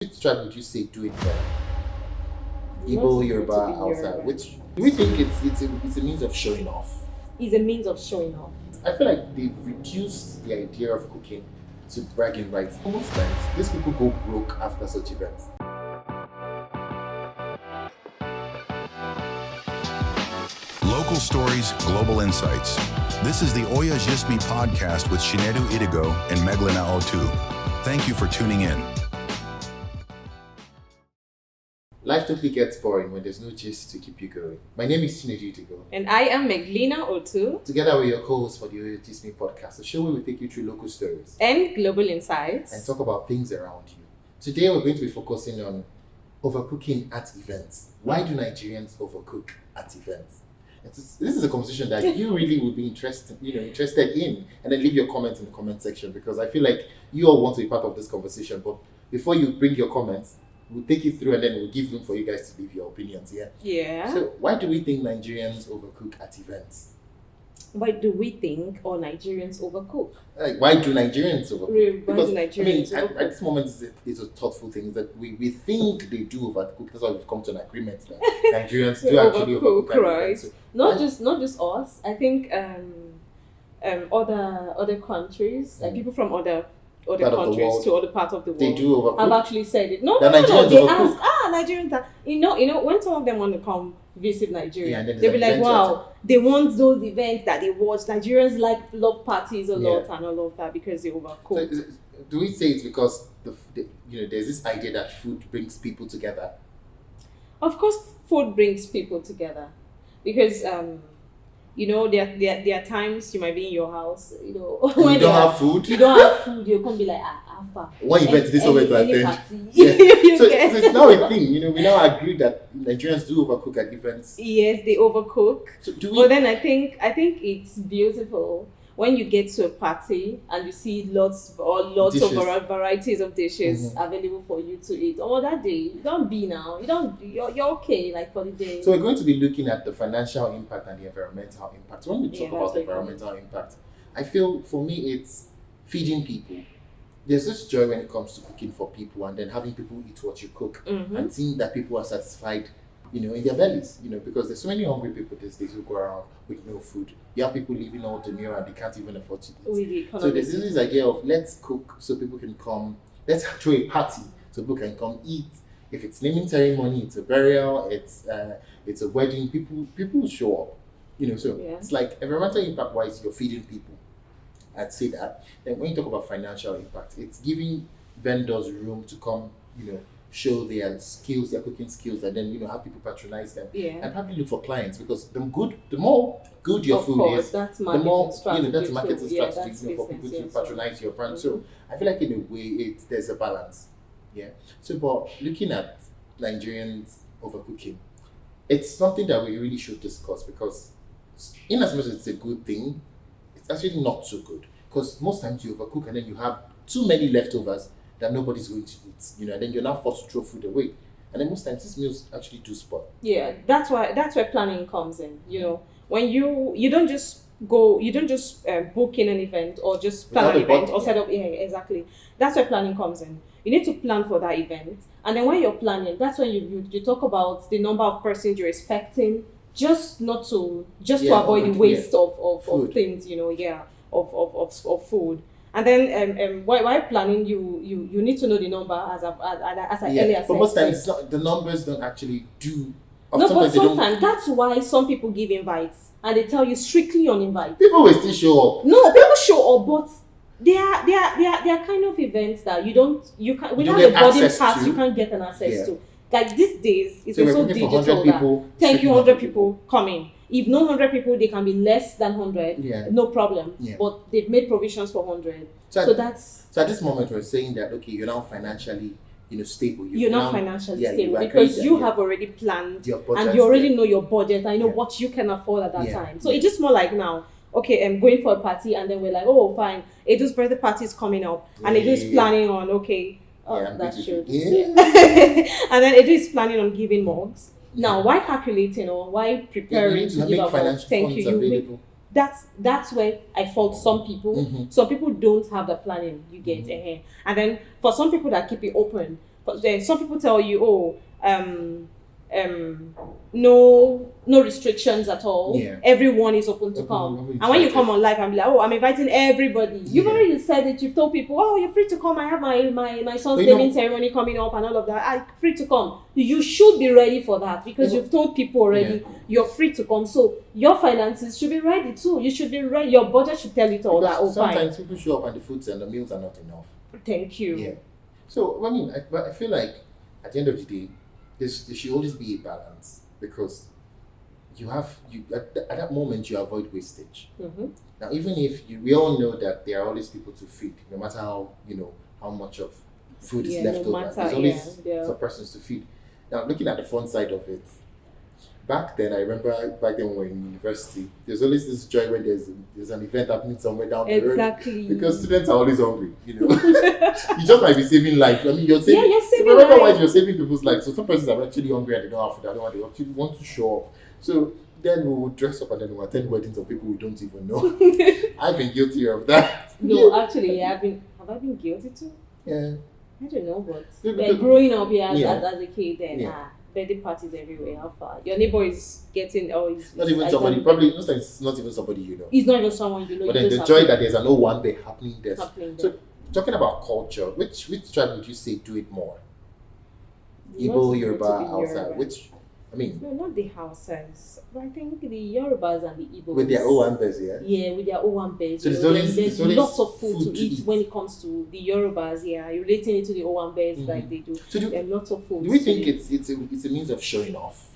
Which tribe would you say do it better? Not Igbo, to Yoruba, be Hausa. Yoruba. Which do we think it's a means of showing off? Is a means of showing off. I feel like they've reduced the idea of cooking to bragging rights. Most times, these people go broke after such events. Local stories, global insights. This is the OyaGistme Podcast with Shinedu Idigo and Meglina Otu. Thank you for tuning in. Life totally gets boring when there's no gist to keep you going. My name is Shinedu Idigo. And I am Meglina Otu. Together we're your co-hosts for the OyaGistme Podcast, a show where we take you through local stories And global insights. and talk about things around you. Today we're going to be focusing on overcooking at events. Why do Nigerians overcook at events? This is a conversation that you really would be interested in, and then leave your comments in the comment section, because I feel like you all want to be part of this conversation. But before you bring your comments, we'll take you through and then we'll give room for you guys to leave your opinions. Yeah. So why do we think Nigerians overcook at events? Why do we think all Nigerians overcook? Like, why do Nigerians overcook? Why do Nigerians at overcook? this moment, it's a thoughtful thing that we think they do overcook. That's why we've come to an agreement that Nigerians do actually overcook at right? events. So Not just us. I think other countries, like people from other Part of the countries world, to other parts of the world, they do overcook. have actually said it. No, The no. Nigerians They overcook. ask, Nigerians are, you know, when some of them want to come visit Nigeria, Yeah, and then they'll be there's like, an wow, they want those events that they watch. Nigerians love parties a lot Yeah. and all of that because they So overcook. do we say it's because there's this idea that food brings people together? Of course, food brings people together because there are times you might be in your house, And when you don't have food. you don't have food, you'll come be like, Alpha. One event this over to attend. Party. Yeah. You So get- it's now a thing. We now agree that Nigerians do overcook at events. Yes, they overcook. So do we? But then I think it's beautiful when you get to a party and you see lots of Dishes. varieties of dishes available for you to eat. On that day, you don't be now. You're okay like for the day. So we're going to be looking at the financial impact and the environmental impact. When we talk Yeah, about that's the very environmental impact, I feel for me it's feeding people. There's this joy when it comes to cooking for people and then having people eat what you cook and seeing that people are satisfied, in their bellies, because there's so many hungry people these days who go around with no food. You have people living out the meal and they can't even afford to eat. With the So economy. there's this idea of let's cook so people can come, let's throw a party so people can come eat. If it's naming ceremony, it's a burial, it's a wedding, people show up. So Yeah. it's like environmental impact wise, you're feeding people. I'd say that. Then when you talk about financial impact, it's giving vendors room to come, show their skills, their cooking skills, and then have people patronize them. Yeah. And probably look for clients, because the more good your Of food course, is, that's the marketing more strategy. that's a marketing too. Yeah, strategy, that's for people business, to yeah, so- patronize your brand. So I feel like in a way there's a balance. Yeah. So but looking at Nigerians overcooking, it's something that we really should discuss, because in as much as it's a good thing, it's actually not so good. Because most times you overcook and then you have too many leftovers that nobody's going to eat, and then you're now forced to throw food away. And then most times these meals actually do spoil. Yeah, that's where planning comes in. When you don't just book in an event or just plan Without an a event budget, or set up. Yeah, exactly. That's where planning comes in. You need to plan for that event, and then when you're planning, that's when you talk about the number of persons you're expecting, just to avoid the waste of Food. things. Of food. And then while planning, you need to know the number as I earlier said. But most times it's not, the numbers don't actually do. No, but they don't. sometimes that's why some people give invites and they tell you strictly on invite. People will still show up. No, people show up, but they are kind of events that you don't without get a boarding access pass to. you can't get an access Yeah. to. Like these days, it's So we're so looking for digital 100 people. that thank you, strictly 100 people coming. If no 100 people, they can be less than 100. Yeah. No problem. Yeah. But they've made provisions for 100. So So that's So at this moment, we're saying that okay, you're now financially, stable. you're not financially you've stable agreed because that you have already planned your budget and you already there. know your budget and you know Yeah. what you can afford at that Yeah. time. So it's just more like now, okay, I'm going for a party and then we're like, oh, fine, Edu's birthday party is coming up and Edu's Yeah. planning on, okay, I'm that busy. should. Yeah. And then Edu is planning on giving mugs. Now, why calculating or why You preparing need to to give make a mug? financial Thank funds you. You make, available. that's where I fault some people. Mhm. Some people don't have the planning, you get. And then for some people that keep it open, But then some people tell you, oh, no restrictions at all. Yeah. Everyone is open to come. And when you come on live and be like, oh, I'm inviting everybody. You've already said it. You've told people, oh, you're free to come. I have my son's naming ceremony coming up and all of that. I'm free to come. You should be ready for that because you've told people already you're free to come. So your finances should be ready too. You should be ready. Your budget should tell you all that. Oh, sometimes people show up and the foods and the meals are not enough. Thank you. Yeah. So I mean, I feel like at the end of the day, there should always be a balance because at that moment you avoid wastage. Mm-hmm. Now, even if we all know that there are always people to feed, no matter how much of food is left over, there's always some persons to feed. Now, looking at the fun side of it, back then when we were in university, there's always this joy when there's an event happening somewhere down the road. Because students are always hungry, You just might be saving life. I mean, you're saving life. You're saving people's lives. So some persons are actually hungry and they don't have food. They actually want to show up. So then we will dress up and then we'll attend weddings of people we don't even know. I've been guilty of that. No, actually, have I been guilty too? Yeah. I don't know, but growing up as a kid, then birthday parties everywhere. How far? Your neighbor is getting not even somebody. Probably it's not even somebody you know. It's not even someone you know. But then the joy that there's an Owambe happening there. So talking about culture, which tribe would you say do it more? Igbo, Yoruba, Hausa. Which? I mean, no, not the Hausas. But I think the Yorubas and the Igbos. With their Owambes, yeah? Yeah, with their Owambes. So there's lots of food to eat when it comes to the Yorubas, you're relating it to the Owambes like they do. So there are lots of food. Do we think it's a means of showing off?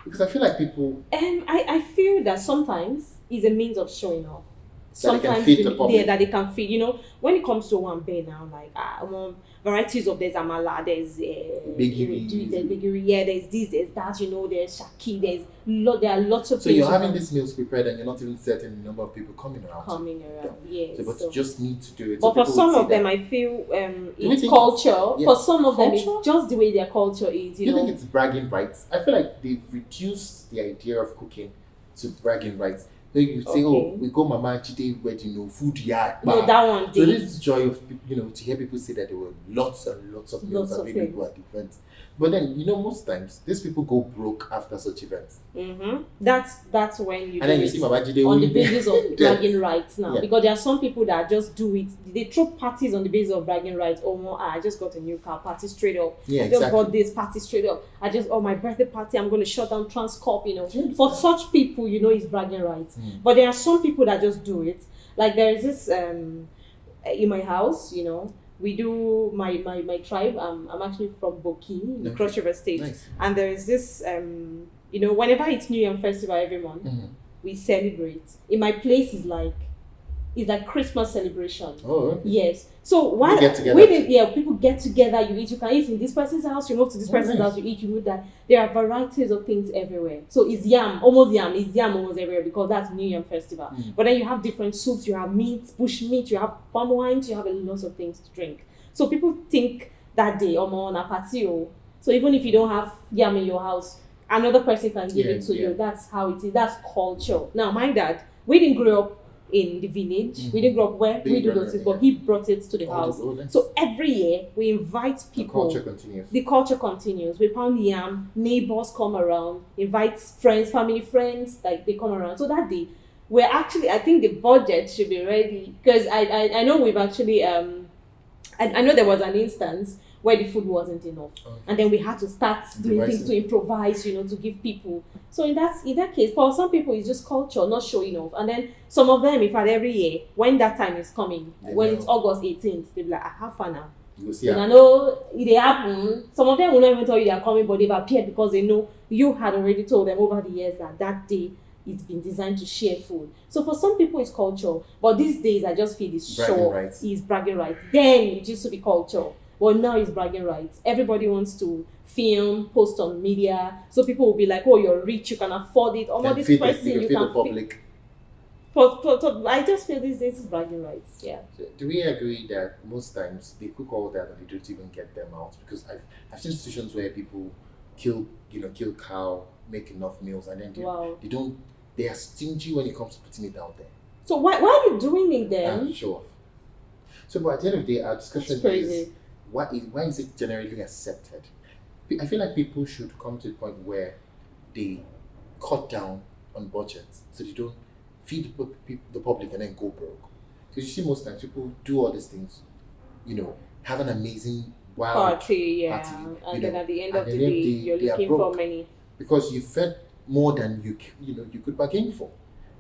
Because I feel like people... I feel that sometimes it's a means of showing off. Sometimes that they can feed. When it comes to Owambe now, like varieties of there's amala, there's bigiri, there's this, there's that, there's shaki, there are lots of things. So you're having these meals prepared and you're not even certain the number of people coming around. Yes. But you just need to do it. But for some of them, I feel it's culture. For some of them, it's just the way their culture is. Do you think it's bragging rights? I feel like they've reduced the idea of cooking to bragging rights. You say, we go Mama Chide wedding, food, No, that one. So this is joy of to hear people say that there were lots and lots of meals available at the event. But then most times these people go broke after such events. Mm-hmm. That's when you. And then you see Mama Chide on the basis of bragging rights now, because there are some people that just do it. They throw parties on the basis of bragging rights. I just got a new car, party straight up. I just got this party straight up. My birthday party, I'm going to shut down Transcorp. For such people, it's bragging rights. But there are some people that just do it. Like there is this in my house, we do my tribe. I'm actually from Boki in the Cross River State, and there is this whenever it's New Year Festival every month, we celebrate. In my place is like Christmas celebration. Oh, okay. Yes. So while people get together, you eat. You can eat in this person's house. You move to this person's house. You eat. You move that. There are varieties of things everywhere. So it's yam almost everywhere because that's New Year Festival. But then you have different soups. You have meat, bush meat. You have palm wines. You have a lot of things to drink. So people think that day on a patio. So even if you don't have yam in your house, another person can give it to you. That's how it is. That's culture. Now my dad, we didn't grow up in the village. We didn't grow up where we do those things, but he brought it to the house. So every year we invite people. The culture continues. We pound yam, neighbors come around, invite friends, family friends, like they come around. So that day, we're actually, I think the budget should be ready because I know we've actually I know there was an instance where the food wasn't enough, and then we had to start doing things to improvise, to give people. So in that case, for some people, it's just culture, not showing off. And then some of them, in fact, every year when that time is coming, it's August 18th, they'll be like, have fun now. And I know they happen. Some of them will not even tell you they are coming, but they've appeared because they know you had already told them over the years that day it's been designed to share food. So for some people it's culture, but these days I just feel it's show off. It's bragging rights. Then it used to be culture. Well, now it's bragging rights. Everybody wants to film, post on media. So people will be like, you're rich, you can afford it. This person, you can public. I just feel these days is bragging rights. Yeah. So do we agree that most times they cook all that and they don't even get them out? Because I've seen situations where people kill cow, make enough meals, and then they are stingy when it comes to putting it out there. So why are you doing it then? Sure. So, but at the end of the day, our discussion is why is it generally accepted? I feel like people should come to a point where they cut down on budgets so they don't feed the public and then go broke. Because you see, most times people do all these things, have an amazing wild party, and then at the end of the day, you're looking for money because you fed more than you could bargain for,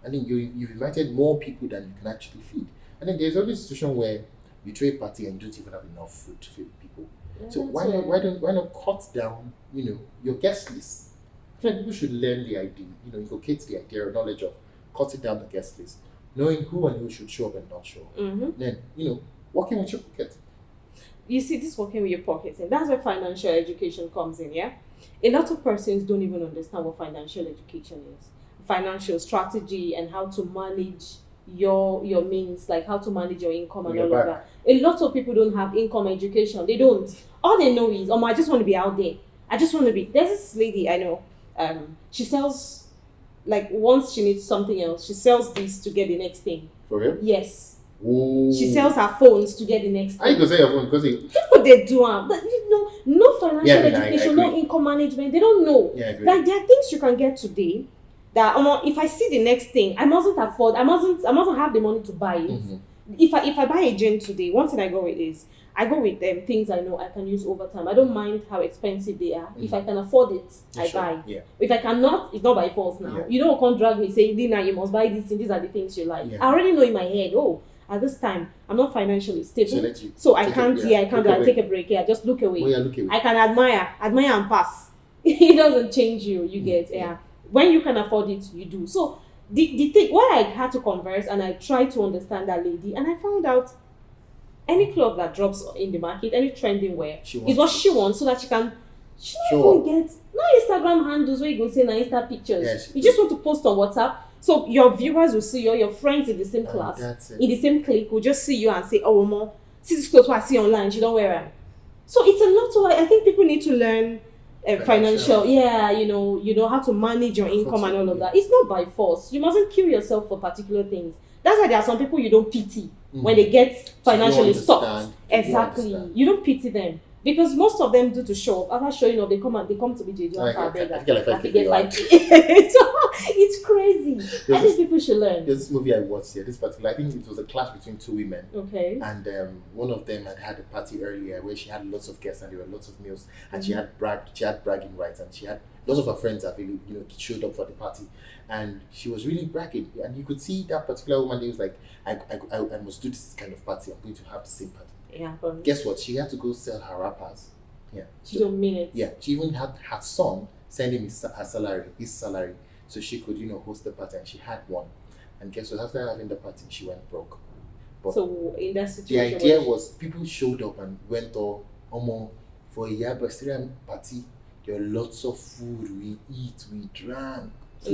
and then you've invited more people than you can actually feed, and then there's always a situation where you throw a party and you don't even have enough food to feed people. So why not cut down your guest list? I feel like people should learn the idea, inculcate the idea or knowledge of cutting down the guest list, knowing who and who should show up and not show up. Then working with your pocket. You see, this working with your pockets, and that's where financial education comes in. Yeah, a lot of persons don't even understand what financial education is, financial strategy, and how to manage your means, like how to manage your income and all of that. A lot of people don't have income education. They don't. All they know is, I just want to be out there. I just want to be. There's this lady I know. She sells, like, once she needs something else, she sells this to get the next thing. For real? Yes. Ooh. She sells her phones to get the next thing. I can say your phone because people they do but no financial education, no income management. They don't know. Like, there are things you can get today that if I see the next thing, I mustn't afford. I mustn't have the money to buy it. If I buy a gin today, one thing I go with is I go with things I know I can use over time. I don't mind how expensive they are. If I can afford it, I buy. If I cannot, it's not by force now. You don't come drag me say, Dina, you must buy this and these are the things you like. I already know in my head, at this time, I'm not financially stable. So I can't take a break here. Just look away. I can admire and pass. It doesn't change you. You get, when you can afford it, you do. So the thing, why I had to converse and I tried to understand that lady, and I found out any cloth that drops in the market, any trending wear, is what she wants, so that she can even get no Instagram handles where you go say na Insta pictures. You just want to post on WhatsApp, so your viewers will see you, your friends in the same class, in the same clique will just see you and say, oh, Mama, see this clothes I see online, she don't wear them. So it's a lot of, I think people need to learn financial, how to manage your income and all of that. It's not by force. You mustn't kill yourself for particular things. That's why there are some people you don't pity when they get financially stuck. Exactly. You don't pity them. Because most of them do to show up. After showing up, they come to be JJ and get 5K. So it's crazy. I think people should learn. There's this movie I watched here, this particular, I think it was a clash between two women. Okay. And one of them had a party earlier where she had lots of guests and there were lots of meals, and she had bragging rights, and she had lots of her friends that really, showed up for the party, and she was really bragging, and you could see that particular woman. They was like, I must do this kind of party. I'm going to have the same party. Guess what? She had to go sell her wrappers. She don't mean it. She even had her son send him his salary, so she could, host the party, and she had one. And guess what? After having the party, she went broke. But so in that situation, the idea was people showed up and went for a Yabasirian party. There are lots of food. We eat, we drank. So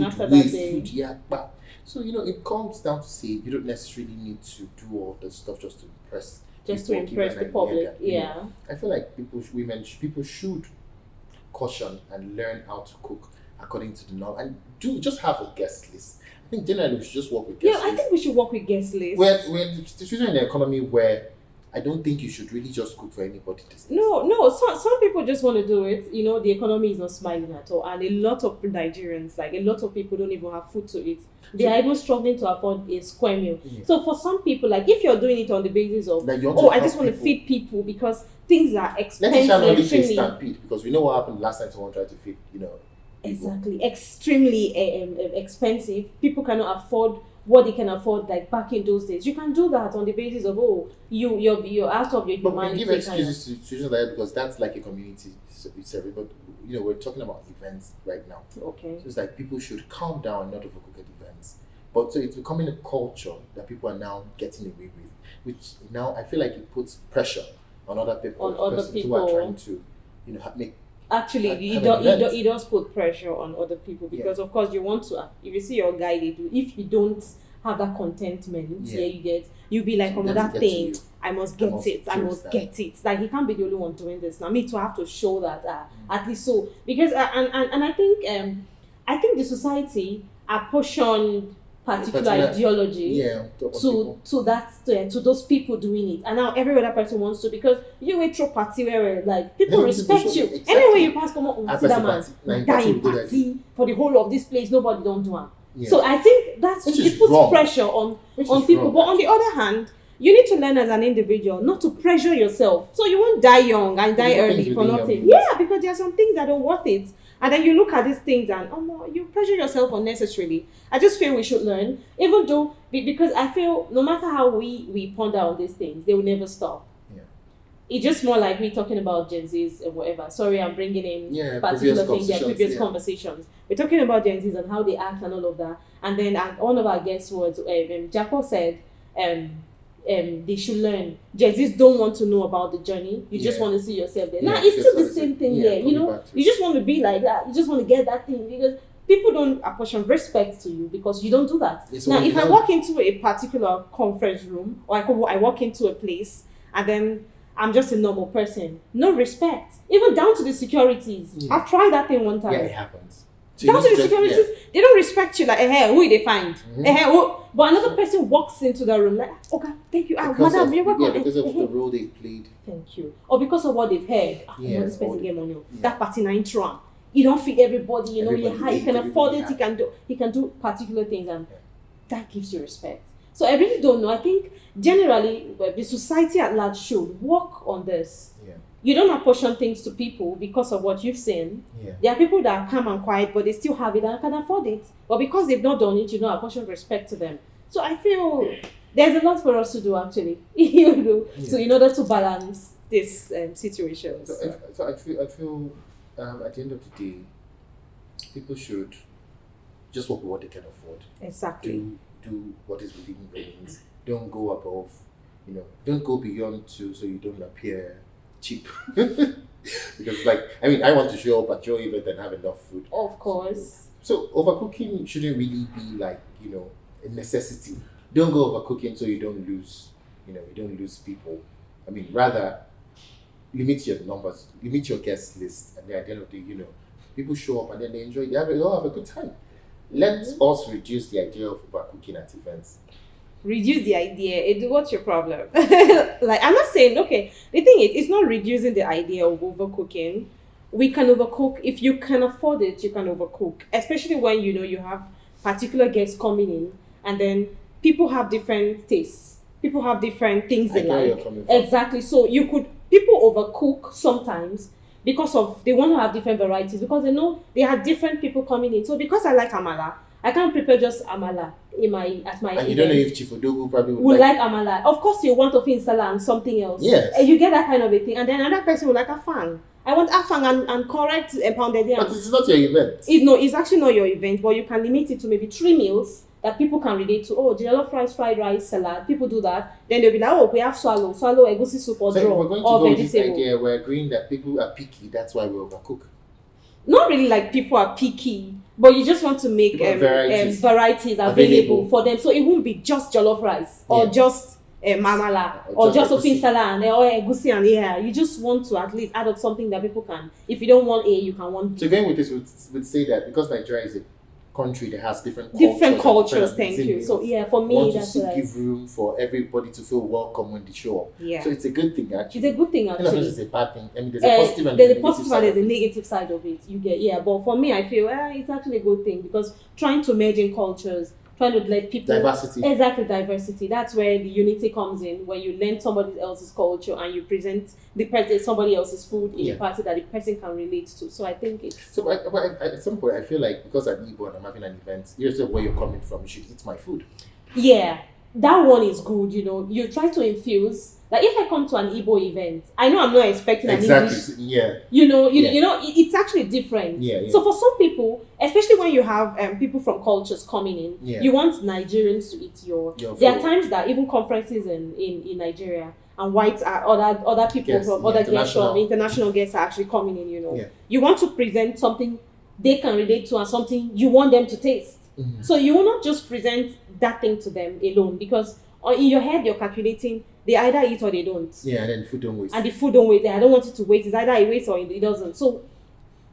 it comes down to say you don't necessarily need to do all the stuff just to impress. The public, I feel like people should caution and learn how to cook according to the norm, and just have a guest list. I think generally we should just work with guest lists. I think we should work with guest lists. We're in a situation in the economy where I don't think you should really just cook for anybody. No. Some people just want to do it. The economy is not smiling at all, and a lot of Nigerians, like a lot of people, don't even have food to eat. They are even struggling to afford a square meal. So for some people, like if you're doing it on the basis of, I just want to feed people because things are expensive. Let us say stampede, because we know what happened last time someone tried to feed, people. Exactly, extremely expensive. People cannot afford what they can afford, like back in those days. You can do that on the basis of you're out of your humanity. But we give excuses to situations like that because that's like a community service. But we're talking about events right now. Okay. So it's like people should calm down and not overcook at events. But so it's becoming a culture that people are now getting away with, which now I feel like it puts pressure on other people. Who are trying to, make. Actually, it does put pressure on other people because, of course, you want to. If you see your guy, they do. If you don't have that contentment, you'll be like, that thing, I must get it. Like, he can't be the only one doing this. Now, me too, have to show that at least so, because and I think the society are push on particular ideology to those people doing it, and now every other person wants to, because you went through party where like people respect you. Exactly. Anyway, you pass come on, that man dying party for the whole of this place, nobody don't do it. Yeah. So I think it puts pressure on people. But on the other hand, you need to learn as an individual not to pressure yourself, so you won't die young and die early for nothing. Yeah, because there are some things that don't worth it. And then you look at these things and you pressure yourself unnecessarily. I just feel we should learn, even though, because I feel no matter how we ponder on these things, they will never stop. Yeah. It's just more like we talking about Gen Zs or whatever. Sorry, I'm bringing in particular things, previous conversations. We're talking about Gen Zs and how they act and all of that. And then one of our guests was, Jaco said, they should learn. Gen Zs don't want to know about the journey. You just want to see yourself there. Now it's still the same thing here. You just want to be like that. You just want to get that thing, because people don't apportion respect to you because you don't do that. Now, if I walk into a particular conference room, or I walk into a place and then I'm just a normal person, no respect, even down to the securities. Yeah. I've tried that thing one time. Yeah, it happens. So down to the securities, they don't respect you. Like, who will they find? But another person walks into the room like, okay, thank you. Madam, you're welcome. Because of the role they've played. Thank you. Or because of what they've heard. This person get money. That party nine Trump. You don't feed everybody, you're high, you can afford it, he can do particular things, and that gives you respect. So I really don't know. I think generally the society at large should work on this. Yeah. You don't apportion things to people because of what you've seen. Yeah. There are people that are calm and quiet, but they still have it and can afford it. But because they've not done it, you don't apportion respect to them. So I feel there's a lot for us to do, actually, so in order to balance this situation. So I feel at the end of the day, people should just work with what they can afford. Exactly. Do what is within means. Don't go above, don't go beyond so you don't appear cheap. Because I want to show up at your event and have enough food. Of course. So overcooking shouldn't really be a necessity. Don't go overcooking so you don't lose, people. Rather limit your numbers, limit your guest list, and then at the end of the day, people show up and then they enjoy. They all have a good time. Let us reduce the idea of overcooking at events. Reduce the idea. What's your problem? I'm not saying, okay, the thing is, it's not reducing the idea of overcooking. We can overcook. If you can afford it, you can overcook. Especially when, you have particular guests coming in, and then people have different tastes. People have different things they like. Exactly. So people overcook sometimes because they want to have different varieties, because they know they have different people coming in. So because I like amala, I can't prepare just amala at my and event. You don't know if Chief Odogu probably would like amala. Of course, you want ofin salad and something else. Yes. And you get that kind of a thing. And then another person will like afang. I want afang and correct pounded yam. But it's not your event. It's actually not your event, but you can limit it to maybe 3 meals that people can relate to. Jollof rice, fried rice, salad. People do that. Then they'll be like, we have swallow, egusi soup or draw. So if we're going to go with this idea, we're agreeing that people are picky. That's why we overcook. Not really like people are picky, but you just want to make varieties available for them. So it won't be just jollof rice or just mamala or just ofin salad or egusi and you just want to at least add up something that people can. If you don't want A, you can want B. So going with this, would say that because Nigeria is a country that has different cultures. Thank you. So for me, that's to give room for everybody to feel welcome when they show up. Yeah. So it's a good thing, actually. It's a good thing, actually. It's a bad thing. There's a positive and there's a negative side of it. You get but for me, I feel it's actually a good thing, because trying to merge in cultures, trying to let people diversity. That's where the unity comes in, when you learn somebody else's culture and you present somebody else's food in a party that the person can relate to. So I think it's so. At some point, I feel like because I'm Igbo and I'm having an event, here's where you're coming from. You should eat my food. Yeah, that one is good. You try to infuse. Like if I come to an Igbo event, I know I'm not expecting an English. Yeah. It's actually different. Yeah. So for some people, especially when you have people from cultures coming in, you want Nigerians to eat your there are times that even conferences in Nigeria and other people from other guests from international guests are actually coming in. You want to present something they can relate to and something you want them to taste. Mm-hmm. So you will not just present that thing to them alone, because in your head you're calculating they either eat or they don't. Yeah, and then food don't waste. And the food don't waste. I don't want it to waste. It's either it wastes or it doesn't. So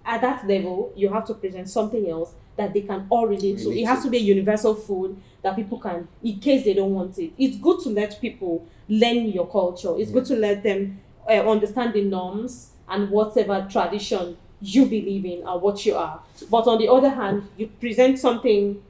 at that level, you have to present something else that they can all relate to. It has to. to be a universal food that people can, in case they don't want it. It's good to let people learn your culture. It's good to let them understand the norms and whatever tradition you believe in or what you are. But on the other hand, you present something,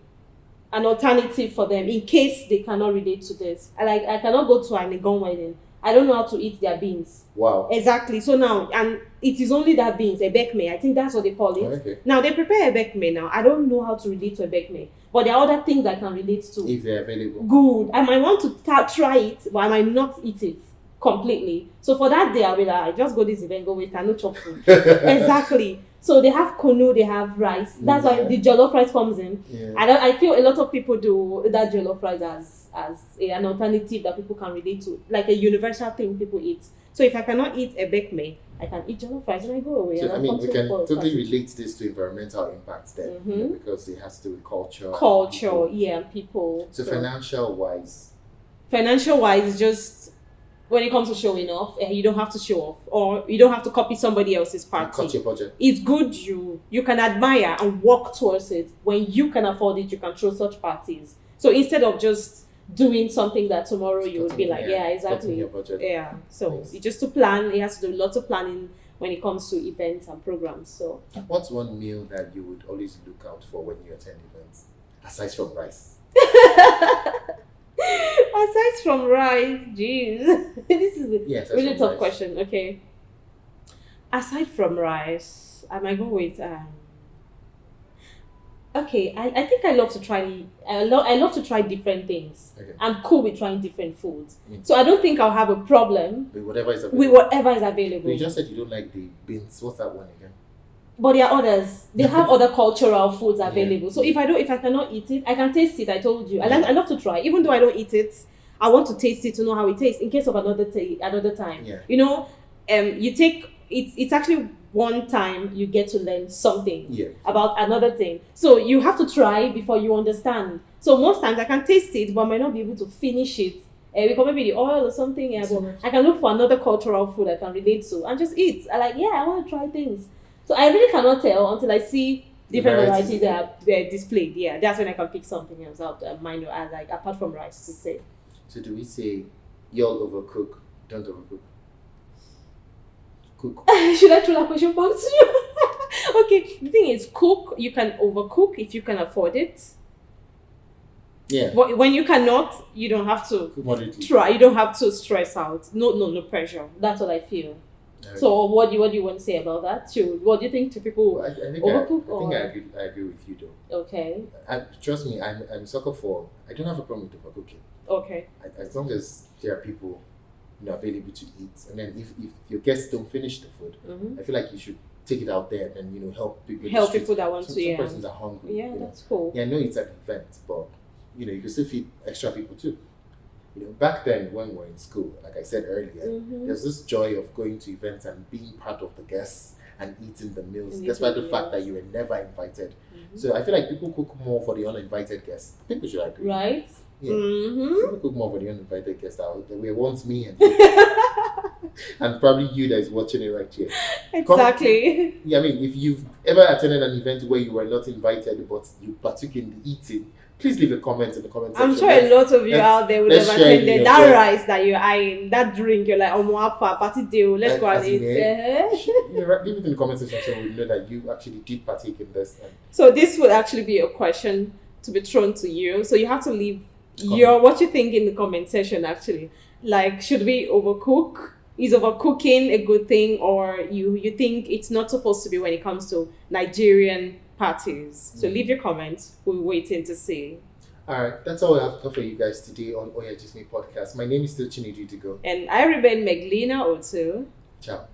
an alternative for them in case they cannot relate to this. I cannot go to an Igon wedding. I don't know how to eat their beans. Wow. Exactly. So now, and it is only that beans, ebekme. I think that's what they call it. Okay. Now, they prepare ebekme now. I don't know how to relate to ebekme. But there are other things I can relate to. If they're available. Good. I might want to try it, but I might not eat it completely. So for that day, I'll be like, I just go this event, go waste, I no chop food. Exactly. So they have kunu, they have rice. That's why the jollof rice comes in. Yeah. I feel a lot of people do that jollof rice as an alternative that people can relate to, like a universal thing people eat. So if I cannot eat ebekme, I can eat jollof rice and I go away. So, and we can totally relate this to environmental impacts then, because it has to do with culture. Culture, and people. So financial wise, just when it comes to showing off, you don't have to show off, or you don't have to copy somebody else's party. cut your budget. It's good you can admire and work towards it. When you can afford it, you can throw such parties. So instead of just doing something that tomorrow you would be like, exactly. Your budget. Yeah. So Nice. it's just to plan. It has to do lots of planning when it comes to events and programs. So What's one meal that you would always look out for when you attend events, aside from rice? aside from rice, jeez, this is a really tough question. Okay. Aside from rice, I might go with okay, I think I love to try. I love to try different things. Okay. I'm cool with trying different foods, so I don't think I'll have a problem With whatever is available. with whatever is available. You just said you don't like the beans. What's that one again? But there are others. They have other cultural foods available. So if I cannot eat it, I can taste it. I told you. I love to try. Even though I don't eat it, I want to taste it to know how it tastes in case of another time. Yeah. You know, you take it's actually one time you get to learn something about another thing. So you have to try before you understand. So most times I can taste it, but I might not be able to finish it. Because maybe the oil or something. But I can look for another cultural food I can relate to and just eat. I want to try things. So I really cannot tell until I see different varieties that are displayed. Yeah, that's when I can pick something else out. Mind you, apart from rice to say. So do we say y'all overcook, don't overcook? Cook. Should I throw that question back to you? Okay, the thing is, cook. You can overcook if you can afford it. Yeah. But when you cannot, you don't have to try. You don't have to stress out. No pressure. That's what I feel. So what do you want to say about that? What do you think to people Well, I think overcook? I agree with you though. Okay. Trust me, I'm sucker for. I don't have a problem with overcooking. Okay. As long as there are people, available to eat, and then if your guests don't finish the food, I feel like you should take it out there and help people. Help people that want to. Some persons are hungry. Yeah, that's cool. Yeah, I know it's an event, but you can still feed extra people too. Back then when we were in school, like I said earlier, there's this joy of going to events and being part of the guests and eating the meals, despite the fact that you were never invited. So I feel like people cook more for the uninvited guests. I think we should agree. Right? Yeah. People cook more for the uninvited guests that were once me and and probably you that is watching it right here. Exactly. If you've ever attended an event where you were not invited but you partook in the eating, please leave a comment in the comment section. I'm sure a lot of you out there would have attended that rice that you're eyeing, that drink, you're like, party deal, let's go and eat. Leave it in the comment section so we know that you actually did partake in this. So this would actually be a question to be thrown to you. So you have to leave what you think in the comment section actually. Like, should we overcook? Is overcooking a good thing, or you think it's not supposed to be when it comes to Nigerian parties? So leave your comments. We're waiting to see. All right, that's all I have for you guys today on OyaGistme Podcast. My name is still Chinedu Idigo. And I remain Meglina Otu. Ciao.